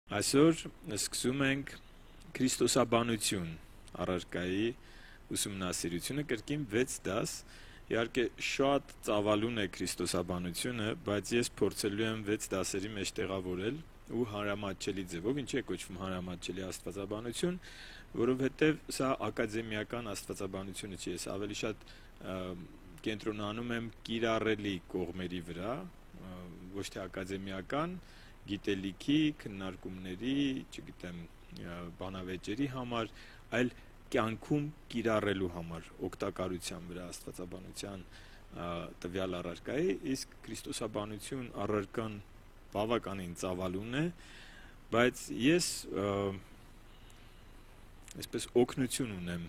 Այսօր սկսում ենք քրիստոսաբանություն առարկայի ուսումնասիրությունը կրկին 6 դաս։ Իհարկե շատ ծավալուն է քրիստոսաբանությունը, բայց ես փորձելու եմ 6 դասերի մեջ տեղավորել ու հանրամատչելի ձևով, ինչի է կոչվում հանրամատչելի աստվածաբանություն, որովհետև սա ակադեմիական աստվածաբանությունը չի, ես ավելի շատ կենտրոնանում եմ կիրառելի կողմերի վրա, ոչ թե ակադեմիական գիտելիքի, քննարկումների, չգիտեմ, բանավեճերի համար, այլ կյանքում կիրառելու համար, օգտակարության վրա աստվածաբանության տվյալ առարկայի, իսկ քրիստոսաբանություն առարկան բավականին ծավալուն է, բայց ես այսպես օգնություն ունեմ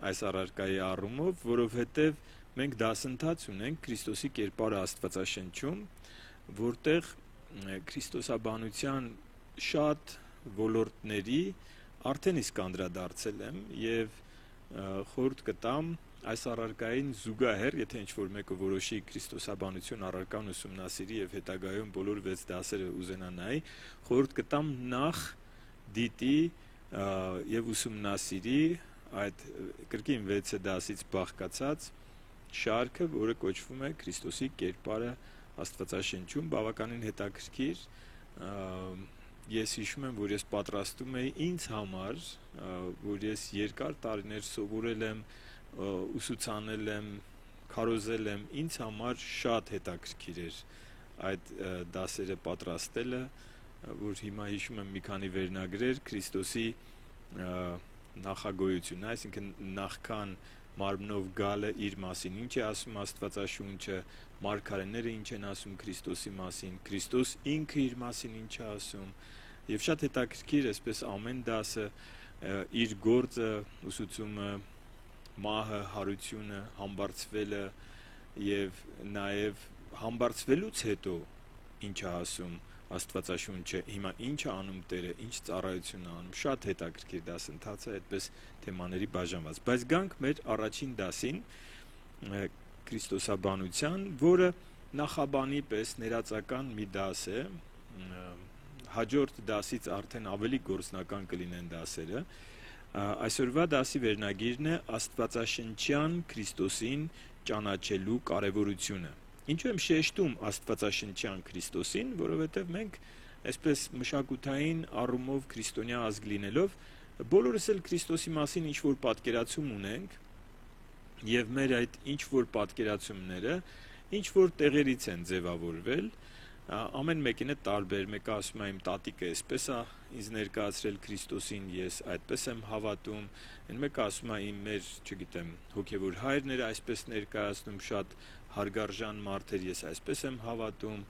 այս առարկայի առումով, որովհետև մենք դասընթաց ունենք Քրիստոսի կերպարը Աստվածաշնչում, որտեղ քրիստոսաբանության շատ ոլորտների արդեն իսկ անդրադարձել եմ եւ խորհուրդ կտամ այս առարկային զուգահեռ, եթե ինչ-որ մեկը որոշի քրիստոսաբանություն առարկան ուսումնասիրի եւ հետագայում բոլոր 6 դասերը ուզենա նայի, խորհուրդ կտամ նախ դիտի եւ ուսումնասիրի այդ կրկին 6 դասից բաղկացած շարքը, որը կոչվում է Քրիստոսի կերպարը Աստվածաշնչում, բավականին հետաքրքիր։ Ես հիշում եմ, որ ես պատրաստում էի ինձ համար, որ ես երկար տարիներ սովորել եմ, ուսուցանել եմ, քարոզել եմ, ինձ համար շատ հետաքրքիր էր այդ դասերը պատրաստելը, որ հիմա հիշում եմ մի քանի վերնագրեր Քրիստոսի նախագոյությունը, այսինքն նախքան մարմնով գալը իր մասին ինչ է ասում Աստվածաշունչը, մարգարեները ինչ են ասում Քրիստոսի մասին, Քրիստոս ինքը իր մասին ինչ է ասում, եւ շատ հետաքրքիր այսպես ամեն դասը իր գործը, ուսուցումը, մահը, հարությունը, համբարձվելը եւ նաեւ համբարձվելուց հետո ինչ է ասում Աստվածաշունչը, հիմա ինչ է անում Տերը, ինչ ծառայություն է անում, շատ հետաքրքիր դասընթաց է, այդպես թեմաների բաժանված։ Բայց գանք մեր առաջին դասին, քրիստոսաբանության, որը նախաբանի պես ներածական մի դաս է, հաջորդ դասից արդեն ավելի գործնական կլինեն դասերը։ Այսօրվա դասի վերնագիրն է Աստվածաշնչյան Քրիստոսին ճանաչելու կարևորությունը։ Ինչու եմ շեշտում Աստվածաշնչյան Քրիստոսին, որովհետև մենք այսպես մշակութային առումով քրիստոնյա ազգ լինելով բոլորս էլ Քրիստոսի մասին ինչ-որ պատկերացում ունենք եւ մեր այդ ինչ-որ պատկերացումները ինչ-որ տեղերից են ձևավորվել, ամեն մեկին է տարբեր, մեկը ասում է իմ տատիկը այսպես է ինձ ներկայացրել Քրիստոսին, ես այդպես եմ հավատում, այն մեկը ասում է իմ մեր, չգիտեմ, հոգևոր հայրն էր այսպես ներկայացնում, շատ հարգարժան մարդ էր, ես այսպես եմ հավատում,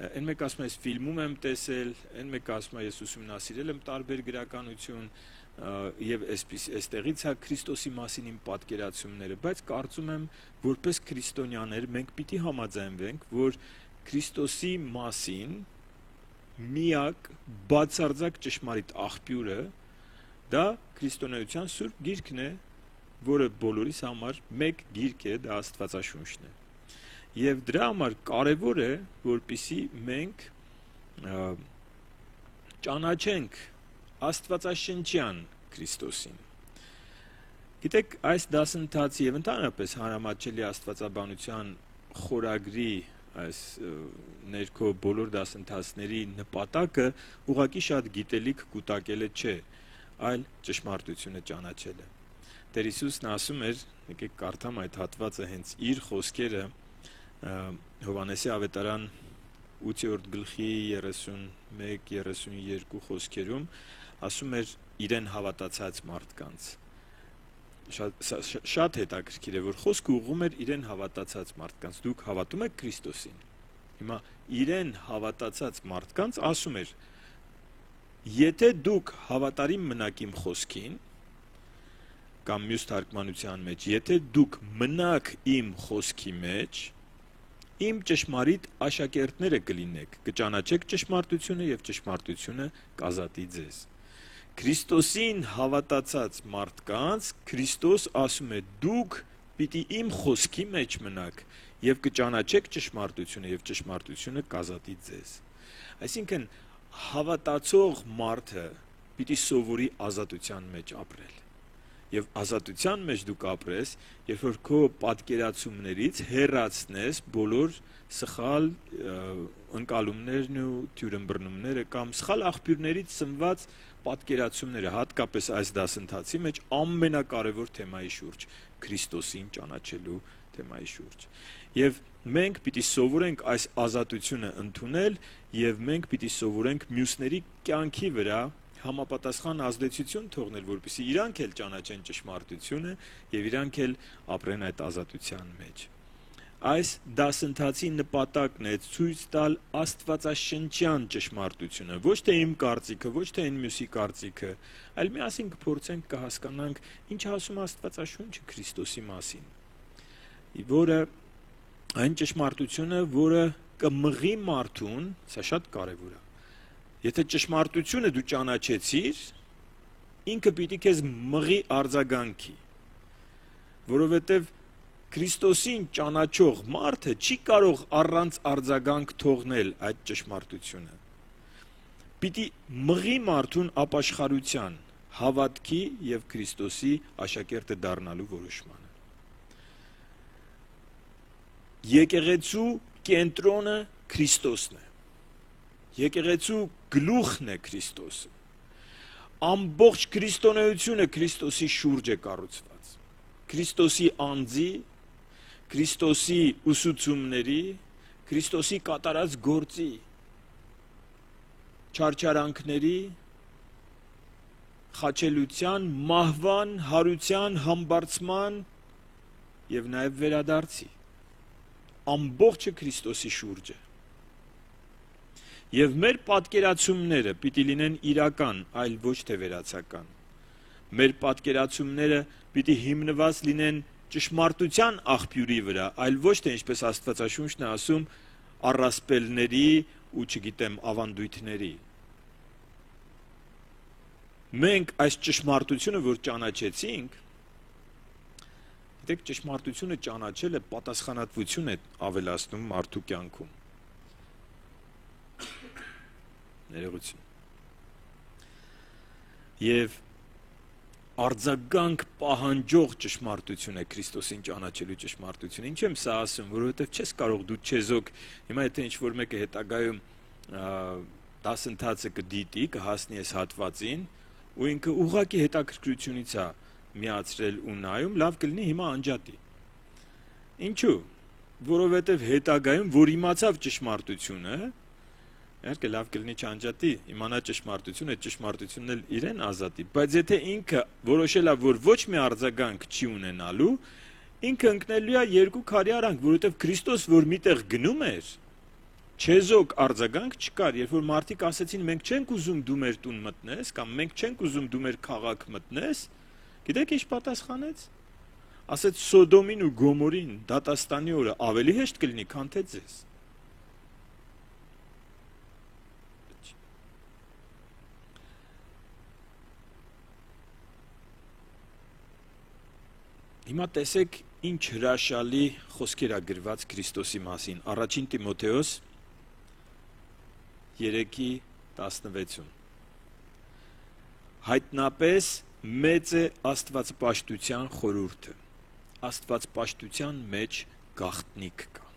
այն մեկը ասում է ես ֆիլմում եմ տեսել, այն մեկը ասում է ես ուսումնասիրել եմ տարբեր գրականություն եւ այստեղից է Քրիստոսի մասին իմ պատկերացումները, բայց կարծում եմ, որպես քրիստոնյաներ մենք պիտի համաձայնվենք, որ Քրիստոսի մասին միակ բացարձակ ճշմարիտ աղբյուրը դա քրիստոնեության Սուրբ Գիրքն է, որը բոլորիս համար մեկ գիրք է, դա Աստվածաշունչն է։ Եվ դրա համար կարևոր է, որպեսզի մենք ճանաչենք Աստվածաշնչյան Քրիստոսին։ Գիտեք, այս դասընթացի եւ ընդհանրապես հանրամատչելի աստվածաբանության խորագրի այս ներքո բոլոր դասընթացների նպատակը ուղղակի շատ գիտելիք կուտակելը չէ, այլ ճշմարտությունը ճանաչելը։ Տեր Հիսուսն ասում էր, եկեք կարդամ այդ հատվածը հենց իր խոսքերը Հովհաննեսի ավետարան 8-րդ գլխի 31-32 խոսքերում ասում էր իրեն հավատացած մարդկանց։ Շատ հետաքրքիր է, որ խոսքը ուղղում էր իրեն հավատացած մարդկանց։ Դուք հավատում եք Քրիստոսին։ Հիմա իրեն հավատացած մարդկանց ասում էր. եթե դուք հավատարիմ մնաք իմ խոսքին, կամ մյուս թարգմանության մեջ, եթե դուք մնաք իմ խոսքի մեջ, իմ ճշմարիտ աշակերտները կլինեք, կճանաչեք ճշմարտությունը եւ ճշմարտությունը կազատի ձեզ։ Քրիստոսին հավատացած մարդկանց Քրիստոս ասում է դուք պիտի իմ խոսքի մեջ մնաք եւ կճանաչեք ճշմարտությունը եւ ճշմարտությունը կազատի ձեզ։ Այսինքն հավատացող մարդը պիտի սովորի ազատության մեջ ապրել։ Եվ ազատության մեջ դու կապրես, երբ որ քո պատկերացումներից հեռացնես բոլոր սխալ ընկալումներն ու թյուրըմբռնումները կամ սխալ աղբյուրներից սնված պատկերացումները, հատկապես այս դասընթացի մեջ ամենակարևոր թեմայի շուրջ, Քրիստոսին ճանաչելու թեմայի շուրջ։ Եվ մենք պիտի սովորենք այս ազատությունը ընդունել, եւ մենք պիտի սովորենք մյուսների կյանքի վրա համապատասխան ազդեցություն թողնել, որպեսզի իրանք էլ ճանաչեն ճշմարտությունը եւ իրանք էլ ապրեն այդ ազատության մեջ։ Այս դասընթացի նպատակն է ցույց տալ աստվածաշնչյան ճշմարտությունը, ոչ թե իմ կարծիքը, ոչ թե այն մյուսի կարծիքը, այլ միասին կփորձենք կհասկանանք ինչ ասում Աստվածաշունչը Քրիստոսի մասին, որը այն ճշմարտությունը, որը կմղի մարդուն, սա շատ կարևոր է։ Եթե ճշմարտությունը դու ճանաչեցիր, ինքը պիտի քեզ մղի արձագանքի, որովհետև Քրիստոսին ճանաչող մարդը չի կարող առանց արձագանք թողնել այդ ճշմարտությունը։ Պիտի մղի մարդուն ապաշխարության, հավատքի եւ Քրիստոսի աշակերտը դառնալու որոշմանը։ Եկեղեցու կենտրոնը Քրիստոսն է։ Եկեղեցու գլուխն է Քրիստոսը։ Ամբողջ քրիստոնեությունը Քրիստոսի շուրջ է կառուցված։ Քրիստոսի անձի, Քրիստոսի ուսուցումների, Քրիստոսի կատարած գործի, չարչարանքների, խաչելության, մահվան, հարության, համբարձման եւ նաեւ վերադարձի։ Ամբողջը Քրիստոսի շուրջ է։ Եվ մեր պատկերացումները պիտի լինեն իրական, այլ ոչ թե վերացական։ Մեր պատկերացումները պիտի հիմնված լինեն ճշմարտության աղբյուրի վրա, այլ ոչ թե ինչպես Աստվածաշունչն է ասում, առասպելների ու չգիտեմ ավանդույթների։ Մենք այս ճշմարտությունը, որ ճանաչեցինք, գիտեք, ճշմարտությունը ճանաչելը պատասխանատվություն է ավելացնում մարդու կյանքում։ Ներողություն։ Եվ արձագանք պահանջող ճշմարտություն է Քրիստոսին ճանաչելու ճշմարտությունը։ Ինչու եմ սա ասում, որովհետև չես կարող դու չեզոք, հիմա եթե ինչ-որ մեկը հետագայում դասընթացը կդիտի, կհասնի այս հատվածին, ու ինքը ուղղակի հետաքրքրությունից է միացրել ու նայում, լավ կլինի հիմա անջատի։ Ինչու՞։ Որովհետև հետագայում, որ իմացավ ճշմարտությունը, իհարկե լավ կլինի չանջատի, իմանա ճշմարտությունը, ճշմարտությունն էլ իրեն ազատի, բայց եթե ինքը որոշել է, որ ոչ մի արձագանք չի ունենալու, ինքը ընկնելու է երկու քարի արանք, որովհետև Քրիստոս, որ միտեղ գնում էր, չեզոք արձագանք չկար, երբ որ մարդիկ ասեցին, մենք չենք ուզում դու մեր տուն մտնես, կամ մենք չենք ուզում դու մեր քաղաք մտնես, գիտեք ինչ պատասխանեց։ Ասեց Սոդոմին ու Գոմորին դատաստանի օրը ավելի հեշտ կլինի, քան թե ձեզ։ Հիմա տեսեք ինչ հրաշալի խոսքեր է գրված Քրիստոսի մասին։ Առաջին Տիմոթեոս 3:16 Հայտնապես մեծ է աստվածպաշտության խորհուրդը։ Աստվածպաշտության մեջ գաղտնիք կա։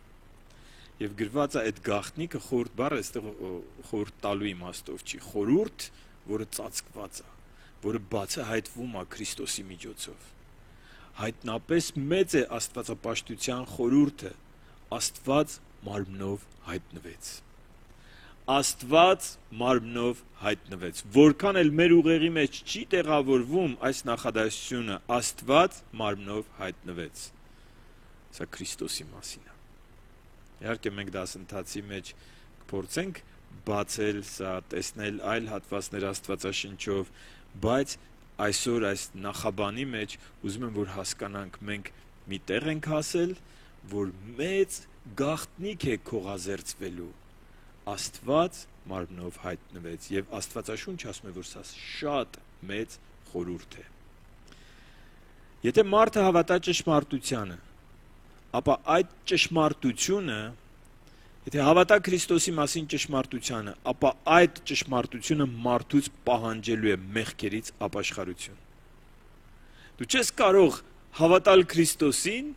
Եվ գրված է այդ գաղտնիքը խորհուրդ բառը այստեղ խորհուրդ տալու իմաստով չի, խորհուրդ, որը ծածկված է, որը բացահայտվում է Քրիստոսի միջոցով։ Հայտնապես մեծ է աստվածապաշտության խորհուրդը, Աստված մարմնով հայտնվեց։ Աստված մարմնով հայտնվեց։ Որքան էլ մեր ուղեղի մեջ չի տեղավորվում այս նախադասությունը, Աստված մարմնով հայտնվեց։ Սա Քրիստոսի մասին է։ Իհարկե մենք դասընթացի մեջ կփորձենք բացել սա, տեսնել այլ հատվածներ Աստվածաշնչով, բայց այսօր այս նախաբանի մեջ ուզում եմ, որ հասկանանք, մենք մի տեղ ենք հասել, որ մեծ գաղտնիք է քողազերծվելու, Աստված մարմնով հայտնվեց, եւ Աստվածաշունչ ասում է, որ սա շատ մեծ խորհուրդ է։ Եթե մարդը հավատա ճշմարտությանը, ապա այդ ճշմարտությունը Եթե հավատա Քրիստոսի մասին ճշմարտությանը, ապա այդ ճշմարտությունը մարդուց պահանջելու է մեղքերից ապաշխարություն։ Դու չես կարող հավատալ Քրիստոսին,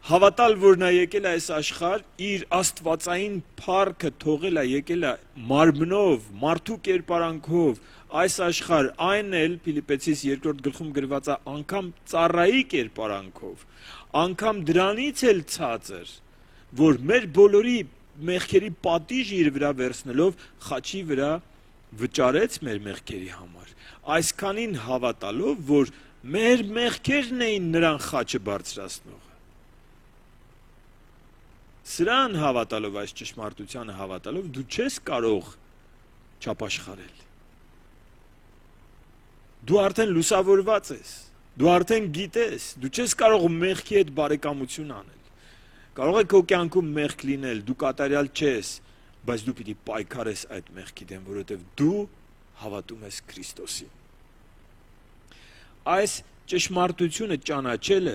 հավատալ, որ նա եկել է այս աշխարհ, իր աստվածային փառքը թողել է, եկել է մարմնով, մարդու կերպարանքով, այս աշխարհ, այն էլ Փիլիպպեցիս 2-րդ գլխում գրված է, անգամ ծառայի կերպարանքով, անգամ դրանից էլ ցածր, որ մեր բոլորի մեղքերի պատիժը իր վրա վերցնելով խաչի վրա վճարեց մեր մեղքերի համար։ Այսքանին հավատալով, որ մեր մեղքերն էին նրան խաչը բարձրացնողը։ Սրան հավատալով, այս ճշմարտությանը հավատալով, դու չես կարող չապաշխարել։ Դու արդեն լուսավորված ես, դու արդեն գիտես, դու չես կարող մեղքի հետ բարեկամություն անել։ Կարող է քո կյանքում մեղք լինել, դու կատարյալ չես, բայց դու պիտի պայքարես այդ մեղքի դեմ, որովհետև դու հավատում ես Քրիստոսին։ Այս ճշմարտությունը ճանաչելը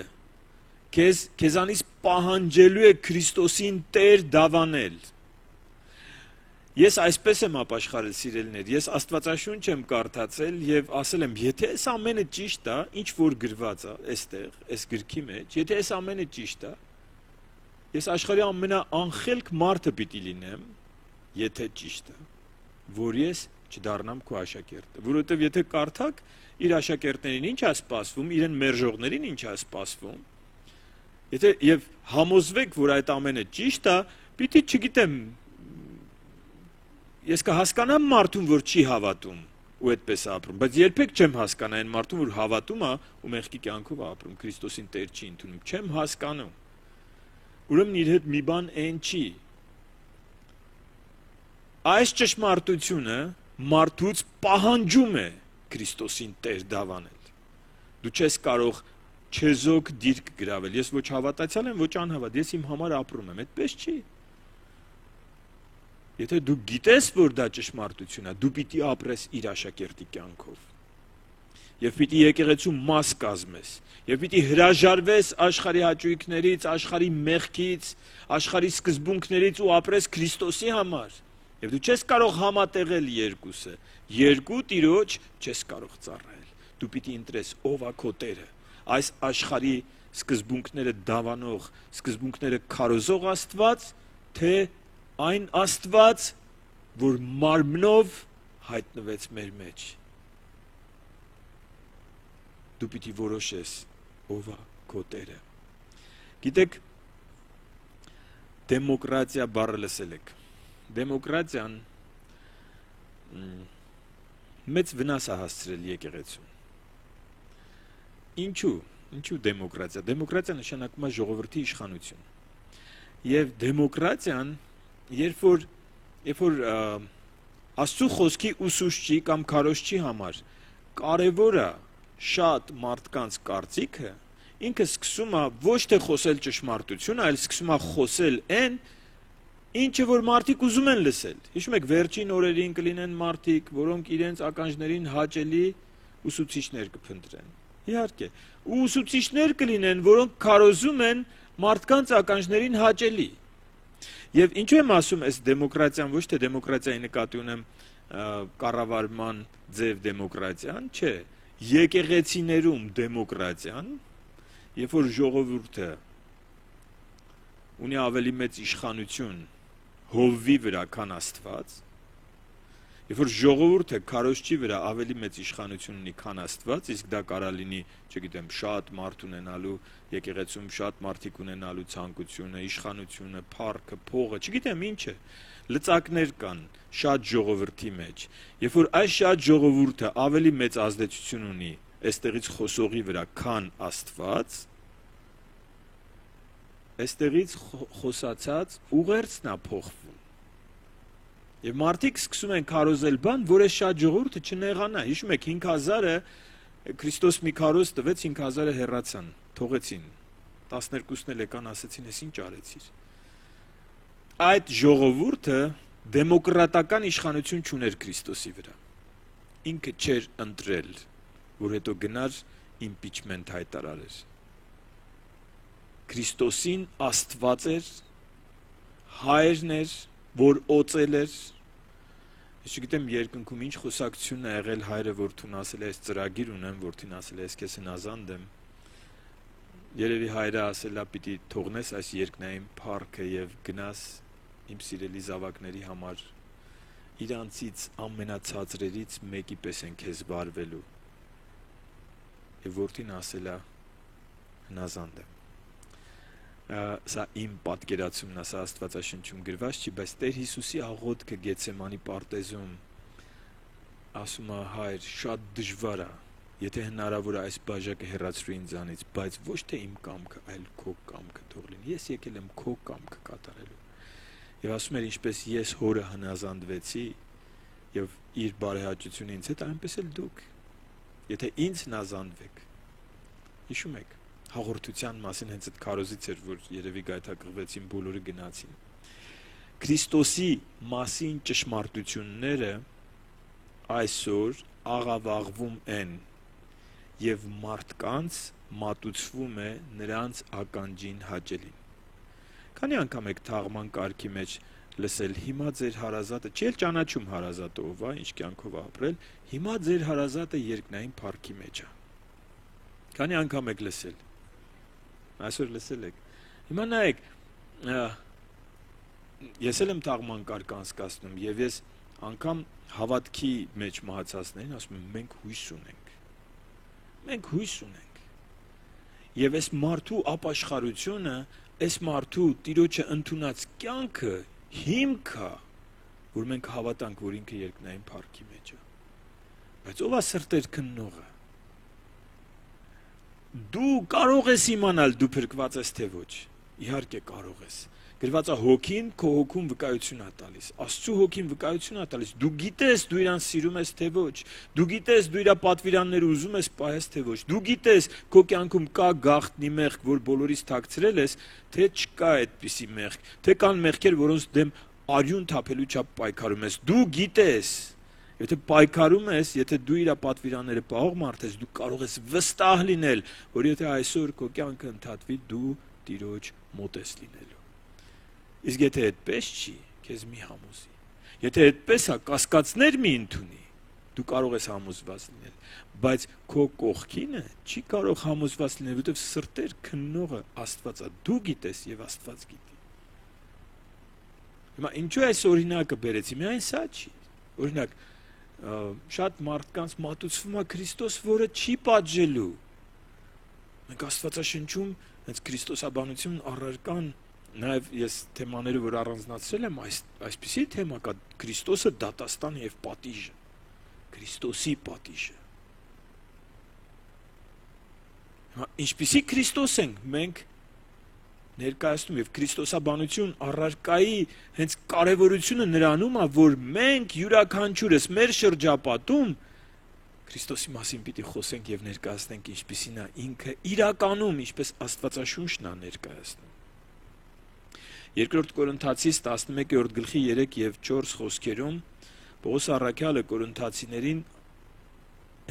քեզանից պահանջելու է Քրիստոսին Տեր դավանել։ Ես այսպես եմ ապաշխարել, սիրելիներ, ես Աստվածաշունչ եմ կարդացել եւ ասել եմ, եթե այս ամենը ճիշտ է, ինչ որ գրված է այստեղ, այս գրքի մեջ, եթե այս ամենը ճիշտ է, ես աշխարհի ամենաանխելք մարդը պիտի լինեմ, եթե ճիշտ է, որ ես չդառնամ քո աշակերտը, որովհետեւ եթե կարդակ իր աշակերտներին ինչ է սպասվում, իրեն մերժողներին ինչ է սպասվում, եթե եւ համոզվեք, որ այդ ամենը ճիշտ է, պիտի չգիտեմ, ես կհասկանամ մարդուն, որ չի հավատում ու այդպես ապրում, բայց երբեք չեմ հասկանա այն մարդուն, որ հավատում է ու մեղքի կյանքով ապրում, Քրիստոսին Տեր չի ընդունում, չեմ հասկանում։ Ուրեմն իր հետ մի բան այն չի։ Այս ճշմարտությունը մարդուց պահանջում է Քրիստոսին Տեր դավանել։ Դու չես կարող չեզոք դիրք գրավել։ Ես ոչ հավատացյալ եմ, ոչ անհավատ, ես իմ համար ապրում եմ, այդպես չի։ Եթե դու գիտես, որ դա ճշմարտություն է, դու պիտի ապրես իր աշակերտի կյանքով։ Եվ պիտի եկեղեցու մաս կազմես, եւ պիտի հրաժարվես աշխարհի հաճույքներից, աշխարհի մեղքից, աշխարհի սկզբունքներից ու ապրես Քրիստոսի համար։ Եվ դու չես կարող համատեղել երկուսը։ Երկու տիրոջ չես կարող ծառայել։ Դու պիտի ընտրես ով է քո Տերը։ Այս աշխարհի սկզբունքները դավանող, սկզբունքները քարոզող Աստված, թե այն Աստված, որ մարմնով հայտնվեց մեր մեջ։ Դու պիտի որոշես ով է քո Տերը։ Գիտեք, դեմոկրատիա բառը լսել եք։ Դեմոկրատիան մեծ վնաս է հասցրել եկեղեցուն։ Ինչու դեմոկրատիա։ Դեմոկրատիա նշանակում է ժողովրդի իշխանություն։ Եվ դեմոկրատիան, երբ որ Աստծո խոսքի ուսուցչի կամ քարոզչի համար կարևոր է շատ մարդկանց կարծիքը, ինքը սկսում է ոչ թե խոսել ճշմարտությունը, այլ սկսում է խոսել այն, ինչը որ մարդիկ ուզում են լսել։ Հիշում եք, վերջին օրերին կլինեն մարդիկ, որոնք իրենց ականջներին հաճելի ուսուցիչներ կփնտրեն։ Իհարկե, ու ուսուցիչներ կլինեն, որոնք քարոզում են մարդկանց ականջներին հաճելի։ Եվ ինչու եմ ասում, այս դեմոկրատիան ոչ թե դեմոկրատիայի նկատի ունեմ կառավարման ձև դեմոկրատիան, չէ, եկեղեցիներում դեմոկրատիան, երբ որ ժողովուրդը ունի ավելի մեծ իշխանություն հովվի վրա, քան Աստված, երբ որ ժողովուրդը քարոզչի վրա ավելի մեծ իշխանություն ունի, քան Աստված, իսկ դա կարա լինի, չգիտեմ, շատ մարդ ունենալու, եկեղեցում շատ մարդիկ ունենալու ցանկությունը, իշխանությունը, փառքը, փողը, չգիտեմ ինչը, լծակներ կան շատ ժողովրդի մեջ, երբ որ այս շատ ժողովուրդը ավելի մեծ ազդեցություն ունի այստեղից խոսողի վրա, քան Աստված, այստեղից խոսացած ուղերձն է փոխվում։ Եվ մարդիկ սկսում են քարոզել բան, որ այս շատ ժողովուրդը չնեղանա։ Հիշում եք 5000-ը Քրիստոս մի քարոզ տվեց, 5000-ը հեռացան, թողեցին։ 12-ն էլ եկան, ասեցին, «Էս ինչ արեցիր»։ Այդ ժողովուրդը դեմոկրատական իշխանություն չուներ Քրիստոսի վրա։ Ինքը չէր ընտրել, որ հետո գնար հայրն էր, որ օծել էր։ Ես չգիտեմ երկնքում ինչ խոսակցություն է եղել հայրը, որդուն ասել է, այս ծրագիր ունեմ, որդին ասել է, ես քեզ հնազանդ եմ։ Երևի հայրը ասել է, պիտի թողնես այս երկնային փառքը եւ գնաս իմ սիրելի զավակների համար իրանցից ամենացածրերից մեկի պես են քեզ վարվելու։ Եվ որդին ասել է, հնազանդ եմ։ Սա իմ պատկերացումն է, սա Աստվածաշնչում գրված չի, բայց Տեր Հիսուսի աղոթքը Գեթսեմանի պարտեզում ասում է, հայր, շատ դժվար է, եթե հնարավոր է այս բաժակը հեռացրու ինձանից, բայց ոչ թե իմ կամքը, այլ քո կամքը թող լինի։ Ես եկել եմ քո կամքը կատարելու։ Եվ ասում էր, ինչպես ես հորը հնազանդվեցի եւ իր բարեհաճությունը ինձ հետ, այնպես էլ դուք, եթե ինձ հնազանդվեք։ Հիշում եք հաղորդության մասին հենց այդ քարոզից էր, որ երևի գայթակղվեցին, բոլորը գնացին։ Քրիստոսի մասին ճշմարտությունները այսօր աղավաղվում են եւ մարդկանց մատուցվում է նրանց ականջին հաճելին։ Քանի անգամ եք թաղման կարգի մեջ լսել, հիմա ձեր հարազատը, չի էլ ճանաչում հարազատը ով է, ինչ կյանքով ապրել, հիմա ձեր հարազատը երկնային փառքի մեջ է։ Քանի անգամ եք լսել։ Այսօր լսել եք։ Հիմա նայեք, ես էլ եմ թաղման կարգ անցկացնում եւ ես անգամ հավատքի մեջ մահացածներին ասում եմ, մենք հույս ունենք։ Մենք հույս ունենք։ Եվ այս մարդու ապաշխարությունը, այս մարդու Տիրոջը ընդունած կյանքը հիմք է, որ մենք հավատանք, որ ինքը երկնային փառքի մեջ է։ Բայց ով է սրտեր քննողը։ Դու կարող ես իմանալ դու փրկված ես թե ոչ։ Իհարկե կարող ես։ Գրված է հոգին քո հոգում վկայություն է տալիս։ Աստծո հոգին վկայություն է տալիս։ Դու գիտես դու իրան սիրում ես թե ոչ։ Դու գիտես դու իր պատվիրանները ուզում ես պահես թե ոչ։ Դու գիտես քո կյանքում կա գաղտնի մեղք, որ բոլորից թաքցրել ես, թե չկա այդպիսի մեղք, թե կան մեղքեր, որոնց դեմ արյուն թափելու չափ պայքարում ես։ Դու գիտես։ Եթե պայքարում ես, եթե դու իր պատվիրանները պահող մարդ ես, դու կարող ես վստահ լինել, որ եթե այսօր քո կյանքը ընդհատվի, դու Տիրոջ մոտ ես լինելու։ Իսկ եթե այդպես չի, քեզ մի համոզի։ Եթե այդպես է, կասկածներ մի ընդունի, դու կարող ես համոզված լինել, բայց քո կողքինը չի կարող համոզված լինել, որովհետև սրտեր քննողը Աստված է, դու գիտես եւ Աստված գիտի։ Հիմա ինչու այս օրինակը բերեցի, միայն սա չի։ Օրինակ, շատ մարդկանց մատուցվում է Քրիստոս, որը չի պատժելու։ Մենք Աստվածաշնչում հենց քրիստոսաբանություն առարկան, նաև ես թեմաները, որ առանձնացրել եմ, այսպիսի թեմա կա, Քրիստոսը դատաստանը եւ պատիժը, Քրիստոսի պատիժը։ Ինչպիսի Քրիստոս ենք մենք ներկայացնում եւ քրիստոսաբանություն առարկայի հենց կարեւորությունը նրանում է, որ մենք յուրաքանչյուրս մեր շրջապատում Քրիստոսի մասին պիտի խոսենք եւ ներկայացնենք ինչպիսին է ինքը իրականում, ինչպես Աստվածաշունչն է ներկայացնում։ 2 Կորինթացիս 11-րդ գլխի 3 եւ 4 խոսքերում Պողոս առաքյալը կորինթացիներին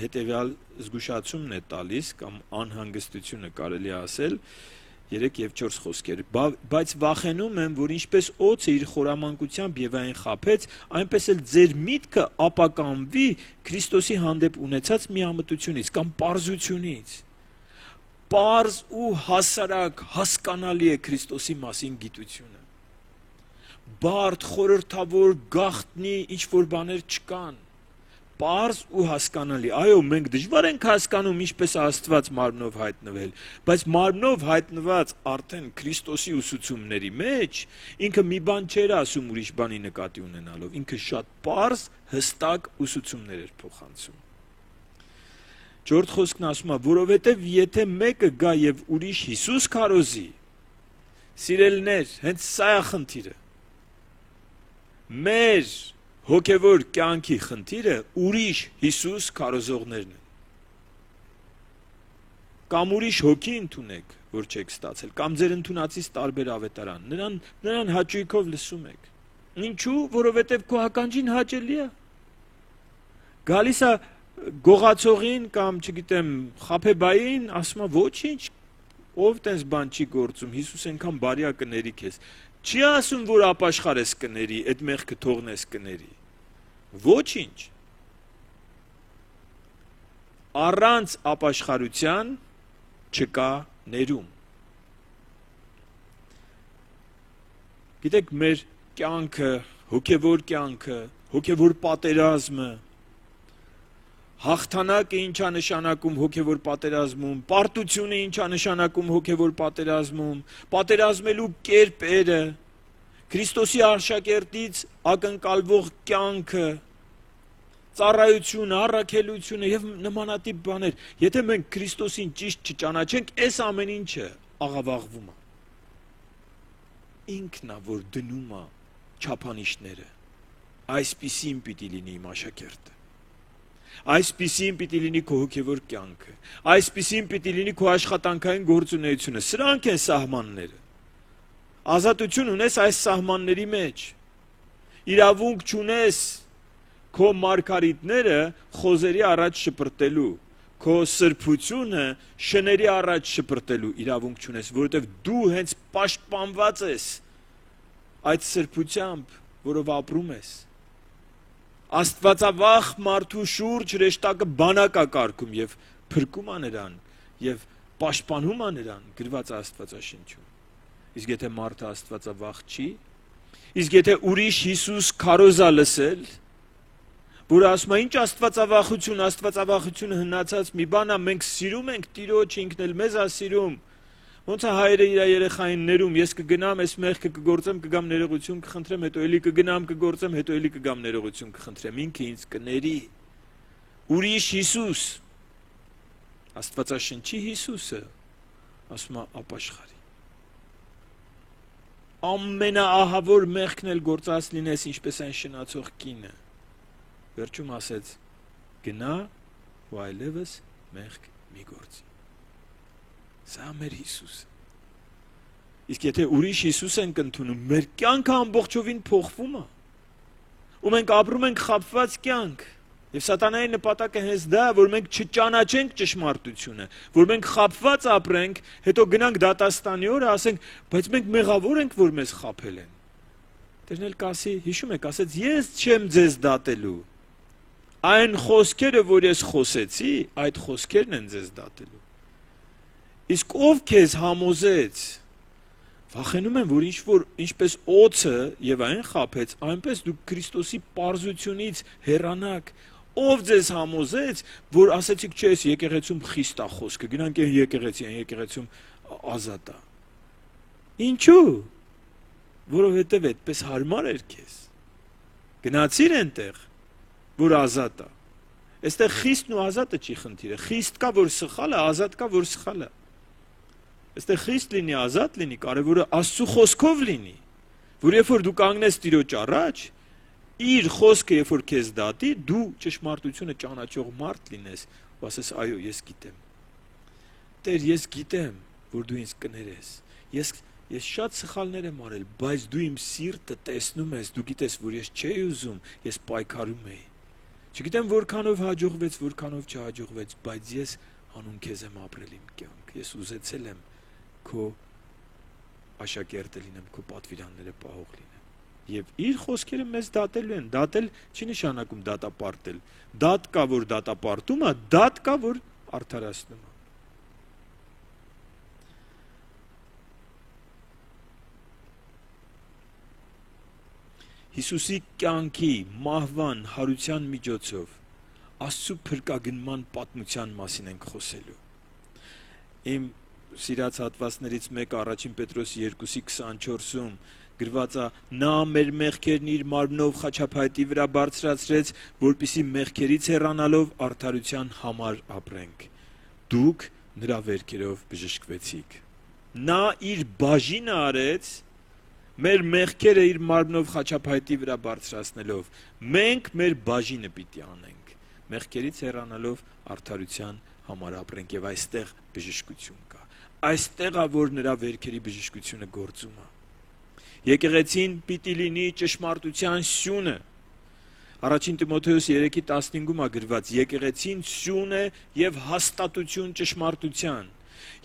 հետեւյալ զգուշացումն է տալիս կամ անհանգստությունը կարելի է ասել 3 եւ 4 խոսքեր, բայց վախենում եմ, որ ինչպես օձը իր խորամանկությամբ եւ այն խափեց, այնպես էլ ձեր միտքը ապականվի Քրիստոսի հանդեպ ունեցած միամտությունից կամ պարզությունից։ Պարզ ու հասարակ հասկանալի է Քրիստոսի մասին գիտությունը։ Բարդ, խորհրդավոր, գաղտնի ինչ որ բաներ չկան։ Պարզ ու հասկանալի։ Այո, մենք դժվար ենք հասկանում ինչպես Աստված մարմնով հայտնվել, բայց մարմնով հայտնված արդեն Քրիստոսի ուսուցումների մեջ ինքը մի բան չէր ասում ուրիշ բանի նկատի ունենալով, ինքը շատ պարզ, հստակ ուսուցումներ էր փոխանցում։ 4 խոսքն ասում է, որովհետև եթե մեկը գա եւ ուրիշ Հիսուս քարոզի, սիրելիներ, հենց սա է խնդիրը։ Մեր հոգևոր կյանքի խնդիրը ուրիշ Հիսուս քարոզողներն են։ Կամ ուրիշ հոգի ընդունեք, որ չեք ստացել, կամ ձեր ընդունածից տարբեր ավետարան, նրան հաճույքով լսում եք։ Ինչու՞, որովհետև քո ականջին հաճելի է։ Գալիս է գողացողին կամ, չգիտեմ, խաբեբային, ասում է ոչինչ, ով տես բան չի գործում, Հիսուս այնքան բարյա կների քեզ։ Չի ասում, որ ապաշխարես կների, այդ մեղքը թողնես կների։ Ոչինչ։ Առանց ապաշխարության չկա ներում։ Գիտեք, մեր կյանքը, հոգևոր պատերազմը, հաղթանակը ինչա նշանակում հոգևոր պատերազմում, պարտությունը ինչա նշանակում հոգևոր պատերազմում, պատերազմելու կերպերը, Քրիստոսի աշակերտից ակնկալվող կյանքը, ծառայությունը, առաքելությունը եւ նմանատիպ բաներ։ Եթե մենք Քրիստոսին ճիշտ չճանաչենք, այս ամեն ինչը աղավաղվում է։ Ինքն է, որ դնում է չափանիշները։ Այսպիսին պիտի լինի իմ աշակերտը։ Այսպիսին պիտի լինի քո հոգևոր կյանքը։ Այսպիսին պիտի լինի քո աշխատանքային գործունեությունը։ Սրանք են սահմանները։ Ազատություն ունես այս սահմանների մեջ։ Իրավունք չունես քո մարգարիտները խոզերի առաջ շպրտելու, քո սրբությունը շների առաջ շպրտելու իրավունք չունես, որովհետև դու հենց պաշտպանված ես այդ սրբությամբ, որով ապրում ես։ Աստվածավախ մարդու շուրջ հրեշտակը բանակ է կարգում եւ փրկում է նրան եւ պաշտպանում է նրան, գրված է Աստվածաշնչում։ Իսկ եթե մարդը աստվածավախ չի, իսկ եթե ուրիշ Հիսուս քարոզա լսել, որ ասում է ինչ աստվածավախությունը հնացած մի բան է, մենք սիրում ենք Տիրոջ, ինքն էլ մեզ է սիրում։ Ոնց է հայրը իր երեխային ներում, ես կգնամ, այս մեղքը կգործեմ, կգամ ներողություն կխնդրեմ, հետո էլի կգնամ, կգործեմ, հետո էլի կգամ ներողություն կխնդրեմ, ինքը ինձ կների։ Ուրիշ Հիսուս, Աստվածաշնչի Հիսուսը, ասում է ապաշխարի։ Ամենաահավոր մեղքն էլ գործած լինես, ինչպես այն շնացող կինը, վերջում ասեց, գնա ու այլևս մեղք մի գործի։ Սա մեր Հիսուսը։ Իսկ եթե ուրիշ Հիսուս ենք ընդունում, մեր կյանքը ամբողջովին փոխվում է։ Ու մենք ապրում ենք խաբված կյանք։ Եվ սատանայի նպատակը հենց դա է, որ մենք չճանաչենք ճշմարտությունը, որ մենք խաբված ապրենք, հետո գնանք դատաստանի օրը, ասենք, բայց մենք մեղավոր ենք, որ մեզ խաբել են։ Տերն էլ կասի, հիշում եք, ասեց, ես չեմ ձեզ դատելու։ Այն խոսքերը, որ ես խոսեցի, այդ խոսքերն են ձեզ դատելու։ Իսկ ով քեզ համոզեց, վախենում եմ, որ ինչպես օձը եւ այն խաբեց, այնպես դուք Քրիստոսի պարզությունից հեռանաք, ով ձեզ համոզեց, որ ասեցիք, չէ, ես եկեղեցում խիստ է խոսքը, գնանք այն եկեղեցում ազատ է։ Ինչու՞։ Որովհետեւ այդպես հարմար էր քեզ։ Գնացիր այնտեղ, որ ազատ է։ Այստեղ խիստն ու ազատը չի խնդիրը։ Խիստ կա, որ սխալ է, ազատ կա, որ սխալ է։ Այստեղ խիստ լինի, ազատ լինի, կարևորը Աստծո խոսքով լինի, որ երբ որ դու կանգնես Տիրոջ առաջ, իր խոսքը երբ որ քեզ դատի, դու ճշմարտությունը ճանաչող մարդ լինես, ու ասես, այո, ես գիտեմ։ Տեր, ես գիտեմ, որ դու ինձ կներես։ Ես շատ սխալներ եմ արել, բայց դու իմ սիրտը տեսնում ես, դու գիտես, որ ես չէի ուզում, ես պայքարում էի։ Չգիտեմ որքանով հաջողվեց, որքանով չհաջողվեց, բայց ես հանուն քեզ եմ ապրել իմ կյանքը։ Ես ուզեցել եմ քո աշակերտը լինեմ, քո պատվիրանները պահող լինեմ։ Եվ իր խոսքերը մեզ դատելու են։ Դատել չի նշանակում դատապարտել։ Դատ կա, որ դատապարտում է, դատ կա, որ արդարացնում է։ Հիսուսի կյանքի, մահվան, հարության միջոցով Աստծո փրկագնման պատմության մասին ենք խոսելու։ Իմ սիրած հատվածներից մեկը առաջին Պետրոս 2:24-ում գրված է. նա մեր մեղքերն իր մարմնով խաչափայտի վրա բարձրացրեց, որպեսզի մեղքերից հեռանալով արդարության համար ապրենք։ Դուք նրա վերքերով բժշկվեցիք։ Նա իր բաժինը արեց մեր մեղքերը իր մարմնով խաչափայտի վրա բարձրացնելով, մենք մեր բաժինը պիտի անենք, մեղքերից հեռանալով արդարության համար ապրենք, եւ այստեղ բժշկություն կա։ Այստեղ է, որ նրա վերքերի բժշկությունը գործում է։ Եկեղեցին պիտի լինի ճշմարտության սյունը։ Առաջին Տիմոթեոս 3:15-ում է գրված. եկեղեցին սյուն է եւ հաստատություն ճշմարտության։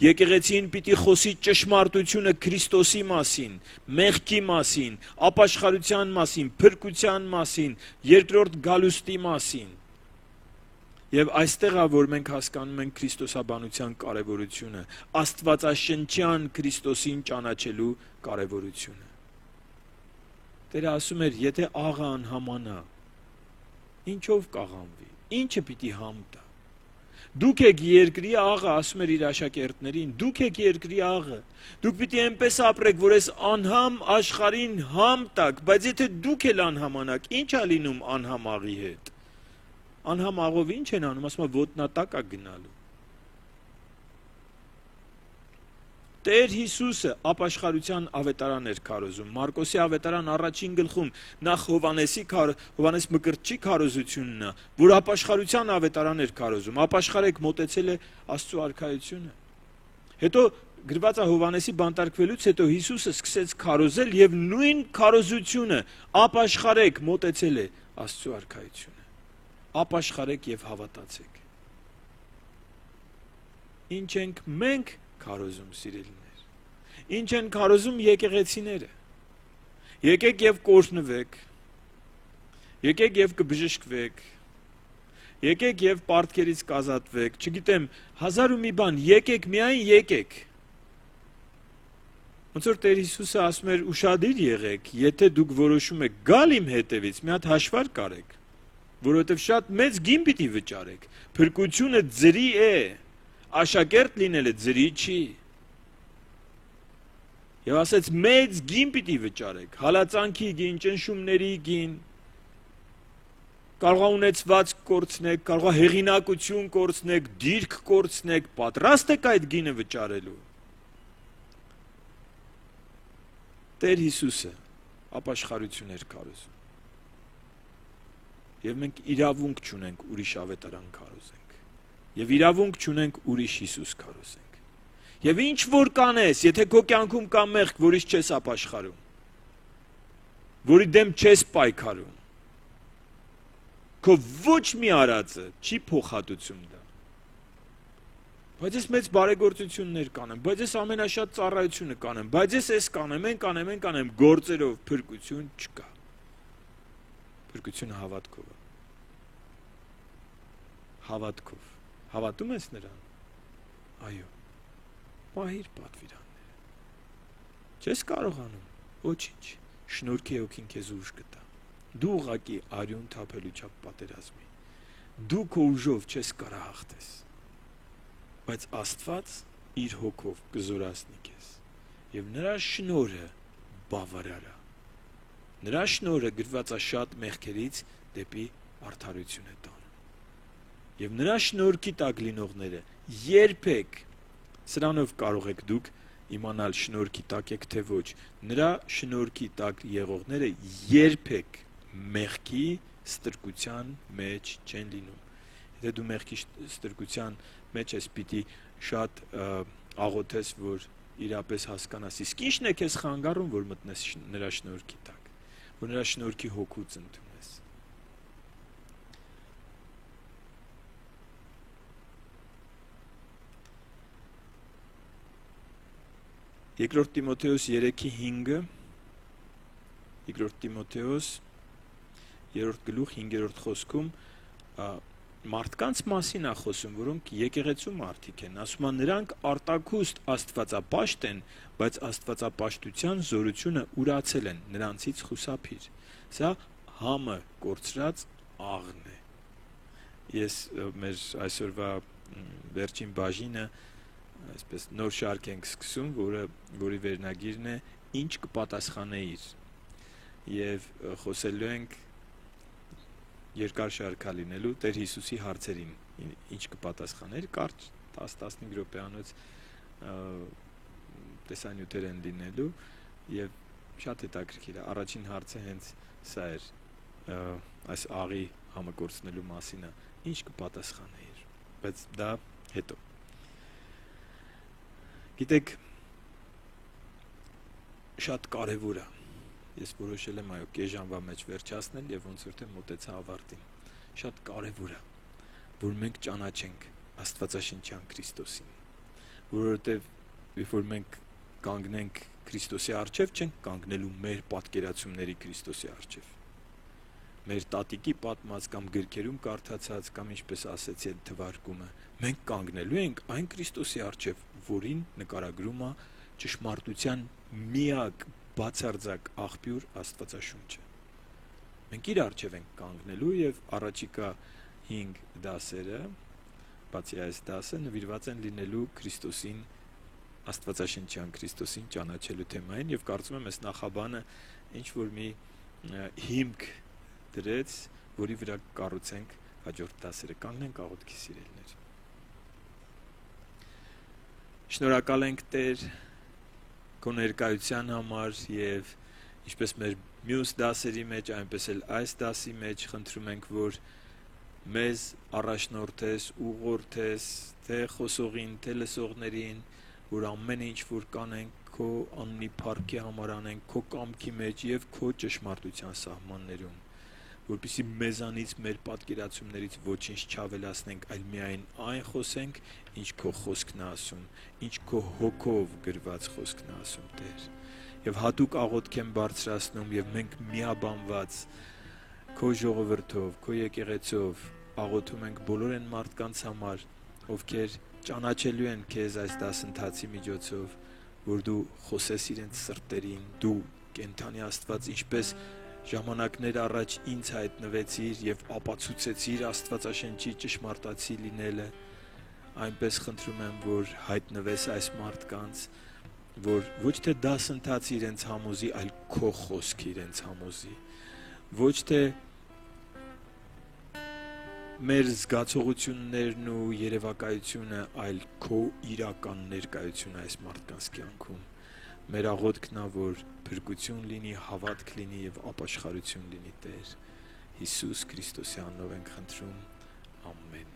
Եկեղեցին պիտի խոսի ճշմարտությունը Քրիստոսի մասին, մեղքի մասին, ապաշխարության մասին, փրկության մասին, երկրորդ գալուստի մասին։ Եվ այստեղ է, որ մենք հասկանում ենք քրիստոսաբանության կարևորությունը, աստվածաշնչյան Քրիստոսին ճանաչելու կարևորությունը։ Տերը ասում էր, եթե աղը անհամանա, ինչով կաղանվի, ինչը պիտի համ տա։ Դուք եք երկրի աղը, ասում էր իր աշակերտներին, դուք եք երկրի աղը, դուք պիտի այնպես ապրեք, որ այս անհամ աշխարհին համ տաք, բայց եթե դուք էլ անհամանաք, ինչ է լինում անհամ աղի հետ։ Անհամ աղով ինչ են անում, ասում է ոտնատակ է գնալու։ Տեր Հիսուսը ապաշխարության ավետարան էր քարոզում։ Մարկոսի ավետարան առաջին գլխում նախ Հովանես Մկրտչի քարոզությունն է, որ ապաշխարության ավետարան էր քարոզում։ Ապաշխարեք, մոտեցել է Աստծո արքայությունը։ Հետո գրված է Հովանեսի բանտարկվելուց հետո Հիսուսը սկսեց քարոզել եւ նույն քարոզությունը ապաշխարեք, մոտեցել է Աստծո արքայությունը։ Ապաշխարեք եւ հավատացեք։ Ինչ ենք մենք քարոզում, սիրելիներ։ Ինչ են քարոզում եկեղեցիները։ Եկեք եւ կօրհնվեք։ Եկեք եւ կբժշկվեք։ Եկեք եւ պարտքերից կազատվեք, չգիտեմ, հազար ու մի բան, եկեք, միայն եկեք։ Ոնց որ Տեր Հիսուսը ասում էր, ուշադիր եղեք, եթե դուք որոշում եք գալ իմ հետևից, մի հատ հաշվարկ արեք, որովհետեւ շատ մեծ գին պիտի վճարեք։ Փրկությունը ձրի է, աշակերտ լինելը ձրի չի։ Եվ ասեց մեծ գին պիտի վճարեք, հալածանքի գին, ճնշումների գին, կարող է ունեցված կորցնեք, կարող է հեղինակություն կորցնեք, դիրք կորցնեք, պատրաստ եք այդ գինը վճարելու։ Տեր Հիսուսը ապաշխարություն էր քարոզում։ Եվ մենք իրավունք չունենք ուրիշ ավետարան քարոզենք։ Եվ իրավունք չունենք ուրիշ Հիսուս քարոզենք։ Եվ ինչ որ կանես, եթե քո կյանքում կա մեղք, որից չես ապաշխարում, որի դեմ չես պայքարում, քո ոչ մի արածը չի փոխհատուցում դա։ Բայց ես մեծ բարեգործություններ կանեմ, բայց ես ամենաշատ ծառայությունը կանեմ, բայց ես այս կանեմ, գործերով փրկություն չկա։ Փրկությունը հավատքով է։ Հավատքով։ Հավատում ես նրան։ Այո։ Պահիր պատվիրանները։ Չես կարողանում, ոչինչ։ Շնորհքի հոգին քեզ ուժ կտա։ Դու ուղղակի արյուն թափելու չափ պատերազմի։ Դու քո ուժով չես կարող հաղթես։ Բայց Աստված իր հոգով կզորացնի քեզ։ Եվ նրա շնորհը բավարար է։ Նրա շնորհը գրված է շատ մեղքերից դեպի արդարություն է տանում։ Եվ նրա շնորհքի տակ լինողները երբեք, սրանով կարող եք դուք իմանալ շնորհքի տակ եք թե ոչ, նրա շնորհքի տակ եղողները երբեք մեղքի ստրկության մեջ չեն լինում։ Եթե դու մեղքի ստրկության մեջ ես, պիտի շատ աղոթես, որ իրապես հասկանաս, իսկ ի՞նչն է քեզ խանգարում, որ մտնես նրա շնորհքի տակ, որ նրա շնորհքի հոգուց ընդունես։ Երկրորդ Տիմոթեոս 3:5, Երկրորդ Տիմոթեոս 3 գլուխ 5-րդ խոսքում մարդկանց մասին է խոսում, որոնք եկեղեցու մարդիկ են, ասում են նրանք արտաքուստ աստվածապաշտ են, բայց աստվածապաշտության զորությունը ուրացել են, նրանցից խուսափիր։ Սա համը կորցրած աղն է։ Ես մեր այսօրվա վերջին բաժինը այսպես նոր շարք ենք սկսում, որի վերնագիրն է ինչ կպատասխանեիր։ Եւ խոսելու ենք երկար շարքա լինելու Տեր Հիսուսի հարցերին, ինչ կպատասխաներ, կարճ 10-15 րոպեանոց տեսանյութեր են լինելու եւ շատ հետաքրքիր է։ Առաջին հարցը հենց սա էր, այս աղի համագործնելու մասին է, ինչ կպատասխաներ, բայց դա հետո։ Գիտեք, շատ կարևոր է։ Ես որոշել եմ այո կես ժամվա մեջ վերջացնել եւ ոնց որ թե մոտեցա ավարտին։ Շատ կարեւոր է, որ մենք ճանաչենք Աստվածաշնչյան Քրիստոսին, որովհետև երբ որ մենք կանգնենք Քրիստոսի առջև, չենք կանգնելու մեր պատկերացումների Քրիստոսի առջև։ Մեր տատիկի պատմած կամ գրքերում կարդացած կամ ինչպես ասեցի այդ թվարկումը, մենք կանգնելու ենք այն Քրիստոսի առջև, որին նկարագրում է ճշմարտության միակ բացարձակ աղբյուր Աստվածաշունչը։ Մենք իր առջև ենք կանգնելու եւ առաջիկա 5 դասերը, բացի այս դասը, նվիրված են լինելու Քրիստոսին, Աստվածաշնչյան Քրիստոսին ճանաչելու թեմային եւ կարծում եմ այս նախաբանը ինչ որ մի հիմք դրեց, որի վրա կառուցենք հաջորդ դասերը։ Կանգնենք աղոթքի սիրելիներ։ Շնորհակալ ենք Տեր քո ներկայության համար եւ ինչպես մեր մյուս դասերի մեջ, այնպես էլ այս դասի մեջ խնդրում ենք, որ մեզ առաջնորդես, ուղղորդես, թե խոսողին, թե լսողներին, որ ամեն ինչ որ կանենք քո անունի փառքի համար անենք, քո կամքի մեջ եւ քո ճշմարտության սահմաններում, որպեսզի մեզանից, մեր պատկերացումներից ոչինչ չավելացնենք, այլ միայն այն խոսենք, ինչ քո խոսքն է ասում, ինչ քո հոգով գրված խոսքն է ասում, Տեր։ Եվ հատուկ աղոթք եմ բարձրացնում եւ մենք միաբանված քո ժողովրդով, քո եկեղեցով աղոթում ենք բոլոր այն մարդկանց համար, ովքեր ճանաչելու են քեզ այս դասընթացի միջոցով, որ դու խոսես իրենց սրտերին, դու կենթանի Աստված, ինչպես ժամանակներ առաջ ինձ հայտնվեցիր եւ ապացուցեցիր Աստվածաշնչի ճշմարտացի լինելը, այնպես խնդրում եմ, որ հայտնվես այս մարդկանց, որ ոչ թե դասընթաց իրենց համոզի, այլ քո խոսքը իրենց համոզի, ոչ թե մեր զգացողություններն ու երևակայությունը, այլ քո իրական ներկայությունը այս մարդկանց կյանքում։ Մեր աղոթքն է, որ փրկություն լինի, հավատք լինի եւ ապաշխարություն լինի, Տեր։ Հիսուս Քրիստոսի անունով ենք խնդրում։ Ամեն։